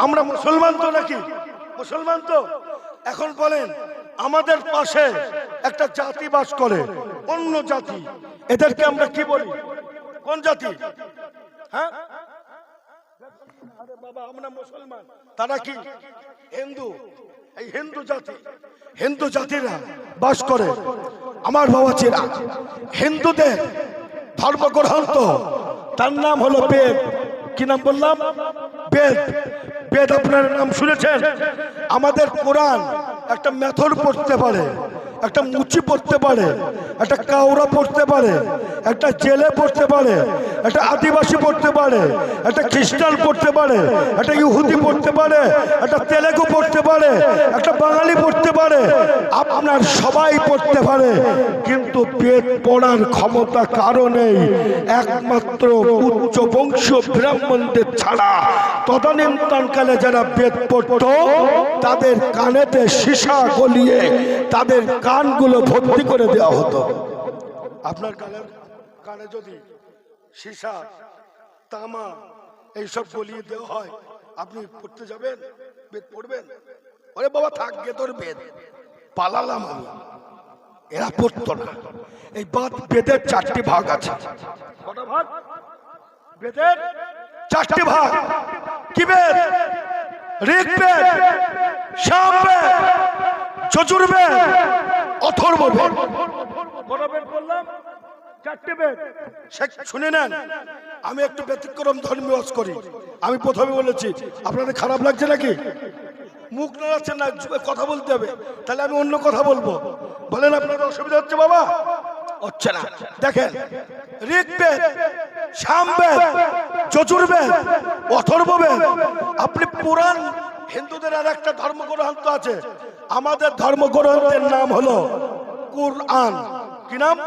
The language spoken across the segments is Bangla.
আমরা মুসলমান তো নাকি? মুসলমান তো। এখন বলেন, আমাদের পাশে একটা জাতি বাস করে, অন্য জাতি, এদেরকে আমরা কি বলি? কোন জাতি? হ্যাঁ, আরে বাবা, আমরা মুসলমান, তারা কি হিন্দু? এই হিন্দু জাতিরা বাস করে। আমার বাবাজিরা, হিন্দুদের ধর্মগ্রন্থ, তার নাম হলো বেদ। কি নাম বললাম? বেদ। বেদ আপনার নাম শুনেছেন? আমাদের কোরআন একটা মেথর পড়তে পারে, একটা মুচি পড়তে পারে, একটা কাউরা পড়তে পারে, একটা জেলে পড়তে পারে, একটা আদিবাসী পড়তে পারে, একটা খ্রিস্টান পড়তে পারে, একটা ইহুদি পড়তে পারে, একটা তেলেগু পড়তে পারে, একটা বাঙালি পড়তে পারে, আপনার সবাই পড়তে পারে। কিন্তু বেদ পড়ার ক্ষমতা কারো নেই, একমাত্র উচ্চ বংশ ব্রাহ্মণদের ছাড়া। তদানীন্তনকালে যারা বেদ পড়ত, তাদের কানেতে সীসা গলিয়ে তাদের কানগুলো ভর্তি করে দেওয়া হতো। আপনার কানে যদি সীসা, তামা এইসব গলিয়ে দেওয়া হয়, আপনি পড়তে যাবেন? বেদ পড়বেন? ওরে বাবা, থাকবে তোর বেদ, পালালাম আমি। এরা পড়তো না। এই বেদের 4টি ভাগ আছে। কটা ভাগ? বেদের 4টি ভাগ। কি বেদ? ঋগ্বেদ, সামবেদ, যজুর্বেদ, অথর্ববেদ। কটা বেদ বললাম? 4টে বেদ। শুনে নেন, আমি একটু ব্যতিক্রম ধর্মীয় করি। আমি প্রথমে বলেছি, আপনাদের খারাপ লাগছে নাকি? মুখ নাড়াচ্ছেন না, কথা বলতে হবে, তাহলে আমি অন্য কথা বলবো। বলেন, আপনাদের অসুবিধা হচ্ছে? বাবা হচ্ছে না। দেখেন, ঋগ্বেদ, সামবেদ, যজুর্বেদ, অথর্ববেদ। আপনি পুরাণ, হিন্দুদের আর একটা ধর্মগ্রন্থ আছে, আমাদের ধর্মগ্রন্থের নাম হলো কুরআন। কি নাম?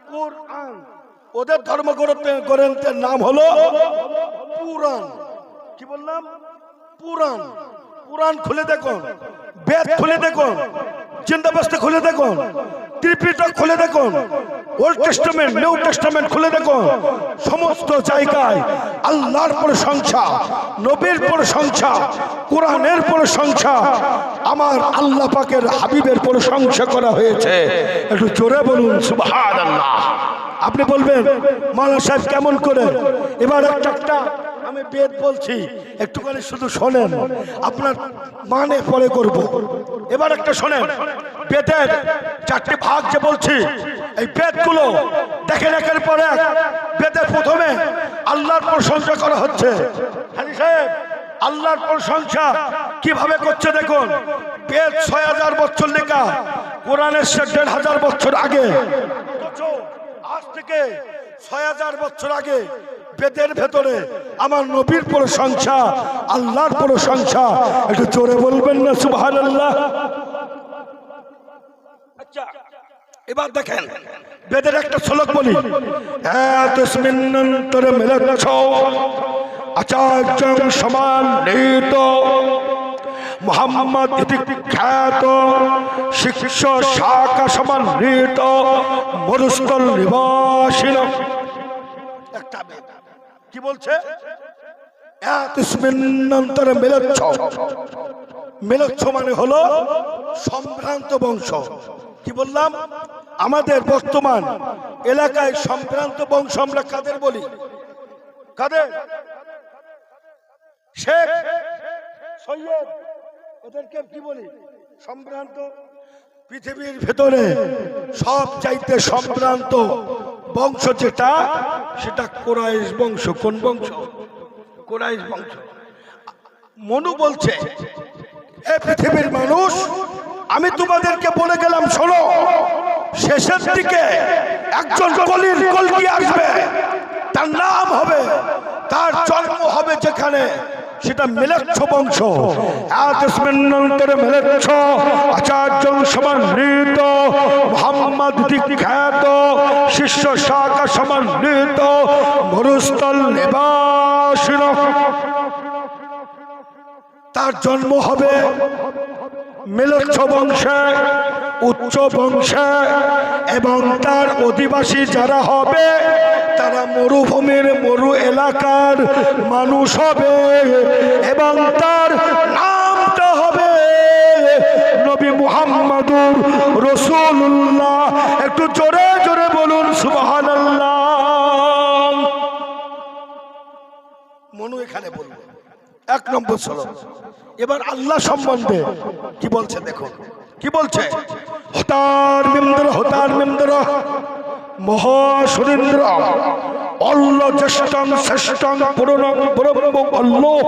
কুরআন। ওদের ধর্মগ্রন্থের নাম হলো পুরাণ। কি বললাম? পুরাণ। পুরাণ খুলে দেখুন, বেদ খুলে দেখুন, জিন্দাবাস্তে খুলে দেখুন, ত্রিপিটক খুলে দেখুন, ওল্ড টেস্টামেন্ট, নিউ টেস্টামেন্ট খুলে দেখুন। সমস্ত জায়গায় আল্লাহর প্রশংসা, নবীর প্রশংসা, কোরআনের প্রশংসা, আমার আল্লাহ পাকের হাবিবের প্রশংসা করা হয়েছে। একটু জোরে বলুন সুবহানাল্লাহ। আপনি বলবেন, মাওলানা সাহেব কেমন করে? এবার একটা আমি বেদ বলছি, একটুখানি শুধু শোনেন, আপনার মানে পরে করব। এবার একটা শোনেন, বেদের 4টি ভাগ যে বলছি, এই বেদগুলো দেখেন একের পর এক। বেদের প্রথমে আল্লাহর প্রশংসা করা হচ্ছে। হাজি সাহেব, আল্লাহর প্রশংসা কিভাবে করছে দেখুন। বেদ 6000 বছর লেখা, কোরআনের 1500 বছর আগে। আজ থেকে 6000 বছর আগে বেদের ভেতরে আমার নবীর প্রশংসা, আল্লাহর প্রশংসা। একটু জোরে বলবেন না সুবহানাল্লাহ? আচ্ছা, এবার দেখেন, বেদের একটা শ্লোক বলি। তস্মিন্নন্তরে মিলেচ্ছ আচার্যং সমান্বিত মুহাম্মদ ইতি খ্যাত শিষ্য শাখা সমান্বিত মরুস্থল নিবাসিন। একটা বেদ কি বলছে? তস্মিন্নন্তরে মিলেচ্ছ। মিলেচ্ছ মানে হলো সম্ভ্রান্ত বংশ। কি বললাম? আমাদের বর্তমান এলাকায় সম্ভ্রান্ত বংশ আমরা কাদের বলি? কাদের? শেখ, সৈয়দ, এদেরকে কি বলি? সম্ভ্রান্ত। পৃথিবীর ভেতরে সব চাইতে সম্ভ্রান্ত বংশ যেটা, সেটা কুরাইশ বংশ। কোন বংশ? কুরাইশ বংশ। মনু বলছে, এ পৃথিবীর মানুষ, আমি তোমাদেরকে বলে গেলাম, শোনো, শেষের দিকে একজন কলির কলকি আসবে, তার নাম হবে, তার জন্ম হবে যেখানে, সেটা মিলেচ্ছ বংশ। তস্মিন্নন্তরে মিলেচ্ছ আচার্যং সমান্বিত মুহাম্মদ ইতি খ্যাত শিষ্য শাখা সমান্বিত মরুস্থল নিবাসিন। তার জন্ম হবে মিলেচ্ছ বংশে, উচ্চ বংশে, এবং তার অধিবাসী যারা হবে তারা মরুভূমির মরু এলাকার মানুষ হবে, এবং তার এক নম্বর শ্লোক। এবার আল্লাহ সম্বন্ধে কি বলছে দেখো, কি বলছে? হতার মিন্দ্র মহাসুরেন্দ্র আল্লাহ জ্যেষ্ঠং শ্রেষ্ঠং পুরনং ব্রহ্ম আল্লাহ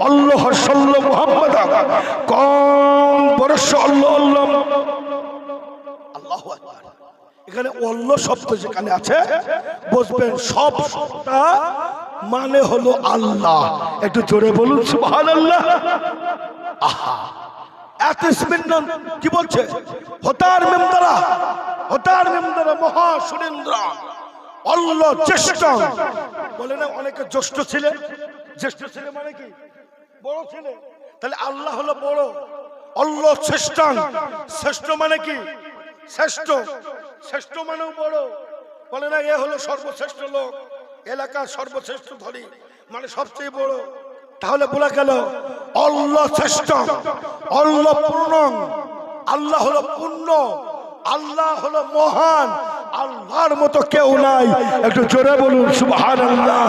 আল্লাহ সাল্লাল্লাহু মুহাম্মাদ কম বরস আল্লাহ আল্লাহ আল্লাহু আকবার। এখানে আল্লাহ শব্দ যেখানে আছে বুঝবেন সব শব্দটা মানে হলো আল্লাহ। একটু জোরে বলুন সুবহানাল্লাহ। আহা, এত স্পিন্নন কি বলছে? হতার মিমদারা মহা সুরেন্দ্র আল্লাহ জ্যেষ্ঠ। বলে না অনেকে জ্যেষ্ঠ ছেলে, জ্যেষ্ঠ ছেলে মানে কি? বড় ছেলে। তাহলে আল্লাহ হলো বড়, আল্লাহ শ্রেষ্ঠ। শ্রেষ্ঠ মানে কি? শ্রেষ্ঠ, শ্রেষ্ঠ মানেও বড়। বলে না এ হলো সর্বশ্রেষ্ঠ লোক, এলাকার সর্বশ্রেষ্ঠ ধনী, মানে সবচেয়ে বড়। তাহলে বলা গেল আল্লাহ শ্রেষ্ঠ, আল্লাহ পূর্ণ, আল্লাহ হলো পূর্ণ, আল্লাহ হলো মহান, আল্লাহর মতো কেউ নাই। একটু জোরে বলুন সুবহানাল্লাহ।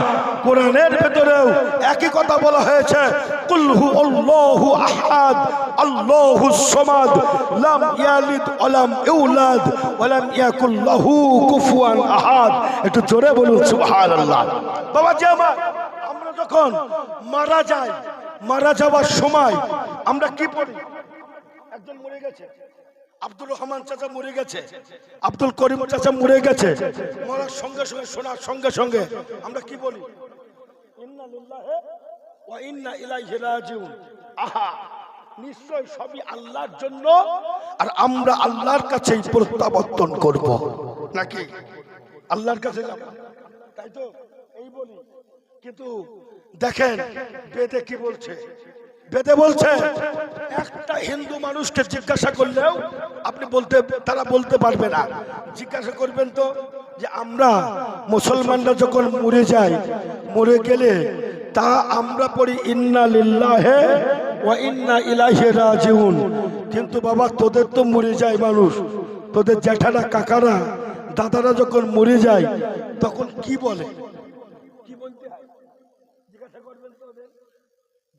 কোরআনের ভেতরেও একই কথা বলা হয়েছে, কুল হু আল্লাহু আহাদ আল্লাহুস সামাদ লাম ইয়ালিদ ওয়া লাম ইউলাদ ওয়া লাম ইয়াকুল লাহু কুফুয়ান আহাদ। একটু জোরে বলুন সুবহানাল্লাহ। বাবাজি আমার, আমরা যখন মারা যাই, মারা যাওয়ার সময় আমরা কি পড়ি? একজন মরে গেছে, আব্দুর রহমান চাচা মরে গেছে, আব্দুল করিম চাচা মরে গেছে, মরার সঙ্গে সঙ্গে, শোনার সঙ্গে সঙ্গে আমরা কি বলি? ইন্না লিল্লাহি ওয়া ইন্না ইলাইহি রাজিউন। আহা, নিশ্চয় সবই আল্লাহর জন্য, আর আমরা আল্লাহর কাছেই প্রত্যাবর্তন করব, নাকি আল্লাহর কাছে যাব, তাই তো এই বলি। কিন্তু দেখেন বেদে কি বলছে? বেদে বলছে একটা হিন্দু মানুষকে জিজ্ঞাসা করলেও আপনি তারা বলতে পারবে না। জিজ্ঞাসা করবেন তো যে আমরা মুসলমানরা যখন মরে যাই, মরে গেলে তা আমরা পড়ি ইন্না লিল্লাহি ওয়া ইন্না ইলাইহি রাজিউন। কিন্তু বাবা তোদের তো মরে যায় মানুষ, তোদের জ্যাঠারা, কাকারা, দাদারা যখন মরে যায় তখন কি বলে? কি বলতে হয়? জিজ্ঞাসা করবেন তো, ওদের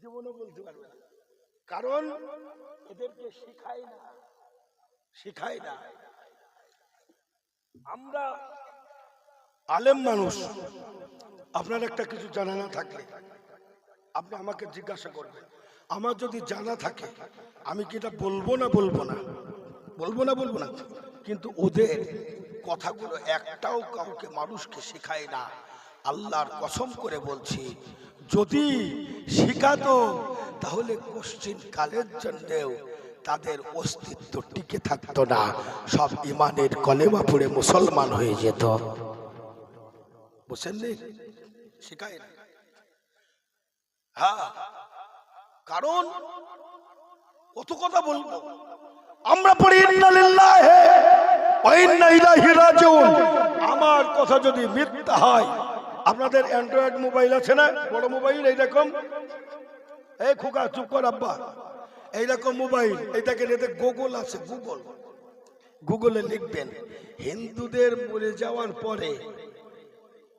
জীবনও বলতে পারবে না, কারণ এদেরকে শিখায় না। আমরা আলেম মানুষ, আপনার একটা কিছু জানা না থাকলে আপনি আমাকে জিজ্ঞাসা করবেন। আমার যদি জানা থাকে আমি কি এটা বলবো না? কিন্তু ওদের কথাগুলো একটাও কাউকে, মানুষকে শেখায় না। আল্লাহর কসম করে বলছি, যদি শিখাতো তাহলে কোশ্চিন কালের জন্যেও তাদের অস্তিত্ব টিকে থাকতো না, সব ইমানের কলেমা পড়ে মুসলমান হয়ে যেত। বুঝলেন? শিখায় না। হ্যাঁ, কারণ কত কথা বলবো, আমরা পড়ি ইন্না লিল্লাহি ওয়া ইন্না ইলাইহি রাজিউন। আমার কথা যদি মিথ্যা হয়, আপনাদের অ্যান্ড্রয়েড মোবাইল আছে না, বড় মোবাইল, এইরকম, এই খোকা চুপ কর আব্বা, এইরকম মোবাইল, এইটাকে এতে গুগল আছে, গুগলে লিখবেন হিন্দুদের মরে যাওয়ার পরে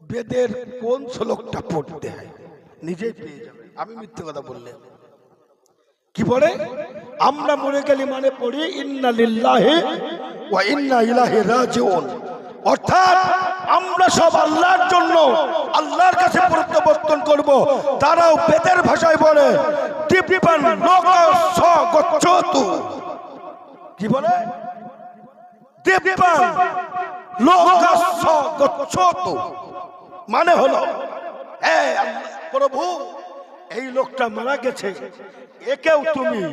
বেদের কোন শ্লোকটা পড়তে হয়, নিজেই পেয়ে যাবে। আমি মিথ্যে কথা বললে কি পড়ে? আমরা মরে গেলে মানে পড়ি ইন্না লিল্লাহি ওয়া ইন্না ইলাইহি রাজিউন। অর্থাৎ আমরা সব আল্লাহর জন্য, আল্লাহর কাছে প্রত্যাবর্তন করব। তারাও বেদের ভাষায় বলে দিব্যান লোকস গচ্ছতু। কি বলে? দিব্যান লোকস গচ্ছতু, মানে হলো হে প্রভু, এই লোকটা মারা গেছে, একেও তুমি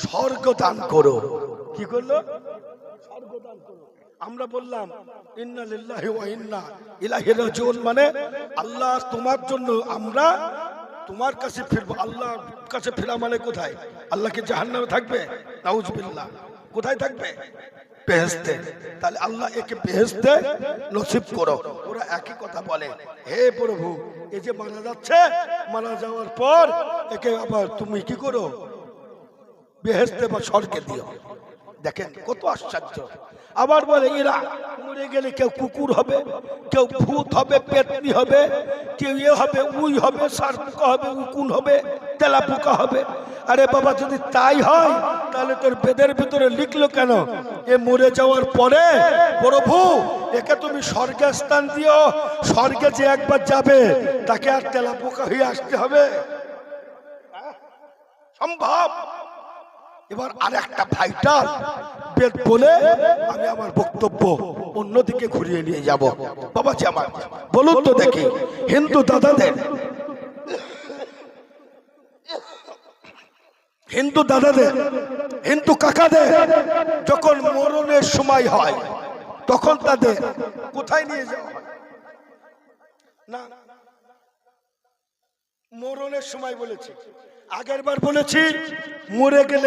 স্বর্গ দান করো। কি করলো? স্বর্গ দান করো। আমরা বললাম ইন্না লিল্লাহি ওয়া ইন্না ইলাইহি রাজিউন, মানে আল্লাহ তোমার জন্য, আমরা তোমার কাছে ফিরবো। আল্লাহর কাছে ফেরা মানে কোথায়? আল্লাহ কি জাহান্নামে থাকবে? নাউজুবিল্লাহ। কোথায় থাকবে? বেহেশতে। তাহলে আল্লাহ একে বেহেশতে নসিব করো। ওরা একই কথা বলে, হে প্রভু, এই যে মারা যাচ্ছে, মারা যাওয়ার পর একে আবার তুমি কি করো? বেহেশতে বা স্বর্গে দিও। দেখেন কত আশ্চর্য। আবার বলে এরা মরে গেলে কেউ কুকুর হবে, কেউ ভূত হবে, পেতনি হবে, কেউ এ হবে, উই হবে, সারপোকা হবে, উকুন হবে, তেলাপোকা হবে। আরে বাবা যদি তাই হয় তাহলে তোর বেদের ভিতরে লিখলো কেন এ মরে যাওয়ার পরে প্রভু একে তুমি স্বর্গে স্থান দিও, স্বর্গে যে একবার যাবে তাকে আর তেলাপোকা হয়ে আসতে হবে? সম্ভব? এবার আর একটা ভাইটাল বেদ বলে আমি আমার বক্তব্য অন্যদিকে ঘুরিয়ে নিয়ে যাব। বাবাজি আমার বলুন তো দেখি, হিন্দু দাদাদের, হিন্দু দাদাদের, হিন্দু কাকাদের যখন মরণের সময় হয় তখন তাদের কোথায় নিয়ে যাওয়া হয়? না, মরণের সময় বলেছি, আগের বার বলেছি মরে গেলে